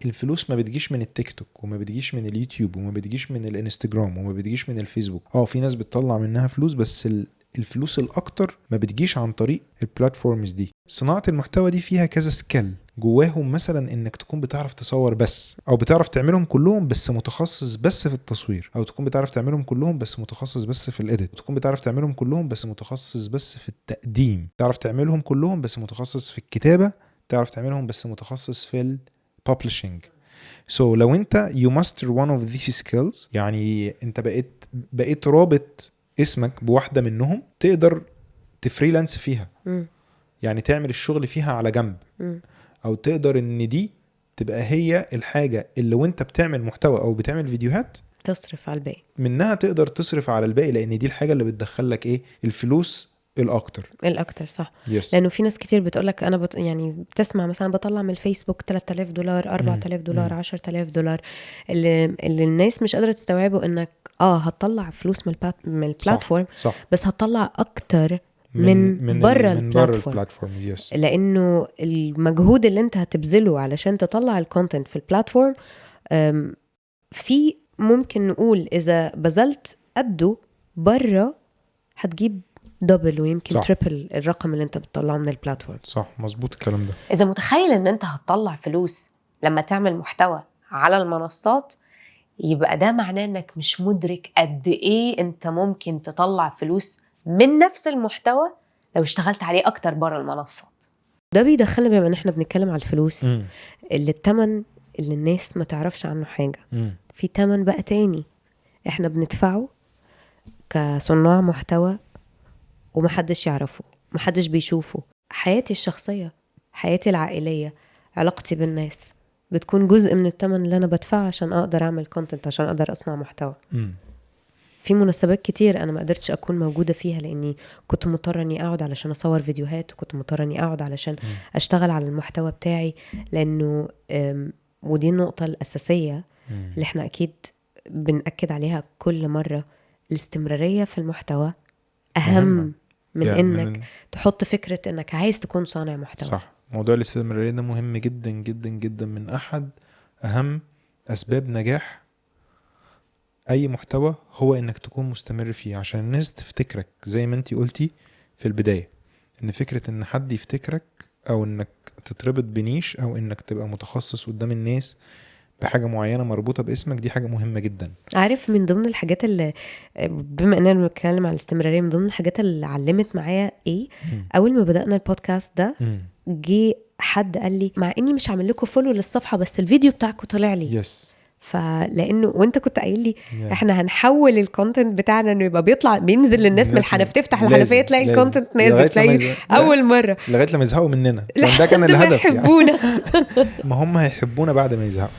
الفلوس ما بتجيش من التيك توك وما بتجيش من اليوتيوب وما بتجيش من الانستجرام وما بتجيش من الفيسبوك. في ناس بتطلع منها فلوس، بس الفلوس الاكتر ما بتجيش عن طريق البلاتفورمز دي. صناعة المحتوى دي فيها كذا سكيل جواهم، مثلا انك تكون بتعرف تصور بس، او بتعرف تعملهم كلهم بس متخصص بس في التصوير، او تكون بتعرف تعملهم كلهم بس متخصص بس في الاديت، تكون بتعرف تعملهم كلهم بس متخصص بس في التقديم، تعرف تعملهم كلهم بس متخصص في الكتابة، تعرف تعملهم بس متخصص في الببلشنج. لو انت you master one of these skills، يعني انت بقيت رابط اسمك بواحدة منهم، تقدر تفريلانس فيها. يعني تعمل الشغل فيها على جنب، او تقدر ان دي تبقى هي الحاجة اللي وانت بتعمل محتوى او بتعمل فيديوهات تصرف على الباقي منها، تقدر تصرف على الباقي، لان دي الحاجة اللي بتدخل لك ايه الفلوس الاكتر. صح. yes. لانه في ناس كتير بتقولك انا يعني بتسمع مثلا بطلع من الفيسبوك $3000 $4000 $10,000. اللي الناس مش قادرة تستوعبه انك هتطلع فلوس من البلاتفورم، صح. بس هتطلع اكتر من برا البلاتفورم. yes. لانه المجهود اللي انت هتبذله علشان تطلع الكونتنت في البلاتفورم، في ممكن نقول اذا بذلت قده برا هتجيب دبل ويمكن صح. تريبل الرقم اللي انت بتطلعه من البلاتفورم. صح، مظبوط الكلام ده. إذا متخيل ان انت هتطلع فلوس لما تعمل محتوى على المنصات، يبقى ده معناه انك مش مدرك قد ايه انت ممكن تطلع فلوس من نفس المحتوى لو اشتغلت عليه اكتر برا المنصات. ده بيدخلنا بما ان احنا بنتكلم على الفلوس، اللي التمن اللي الناس ما تعرفش عنه حاجة. في تمن بقى تاني احنا بندفعه كصناع محتوى ومحدش يعرفه، محدش بيشوفه. حياتي الشخصية، حياتي العائلية، علاقتي بالناس بتكون جزء من التمن اللي أنا بدفعه عشان أقدر أعمل كونتنت، عشان أقدر أصنع محتوى. في مناسبات كتير أنا ما قدرتش أكون موجودة فيها لأني كنت مضطرة أني أقعد علشان أصور فيديوهات، وكنت مضطرة أني أقعد علشان أشتغل على المحتوى بتاعي، لأنه ودي النقطة الأساسية اللي احنا أكيد بنأكد عليها كل مرة. الاستمرارية في المحتوى أهم من انك تحط فكرة انك عايز تكون صانع محتوى. صح. موضوع الاستمرارية ده مهم جدا جدا جدا، من احد اهم اسباب نجاح اي محتوى هو انك تكون مستمر فيه، عشان الناس تفتكرك زي ما انتي قلتي في البداية، ان فكرة ان حد يفتكرك او انك تتربط بنيش او انك تبقى متخصص قدام الناس بحاجة معينة مربوطة باسمك، دي حاجة مهمة جدا. عارف من ضمن الحاجات اللي بما اننا بنتكلم على الاستمرارية، من ضمن الحاجات اللي علمت معايا ايه، اول ما بدأنا البودكاست ده جي حد قال لي مع اني مش عامل لكم فولو للصفحة بس الفيديو بتاعكم طلع لي. فلانه وانت كنت قايل لي احنا هنحول الكونتنت بتاعنا انه يبقى بينزل للناس من الحنفيه، تفتح الحنفيه تلاقي الكونتنت نازل، تلاقي اول مره لغايه لما يزهقوا مننا. ده كان الهدف يحبونا. ما هم هيحبونا بعد ما يزهقوا.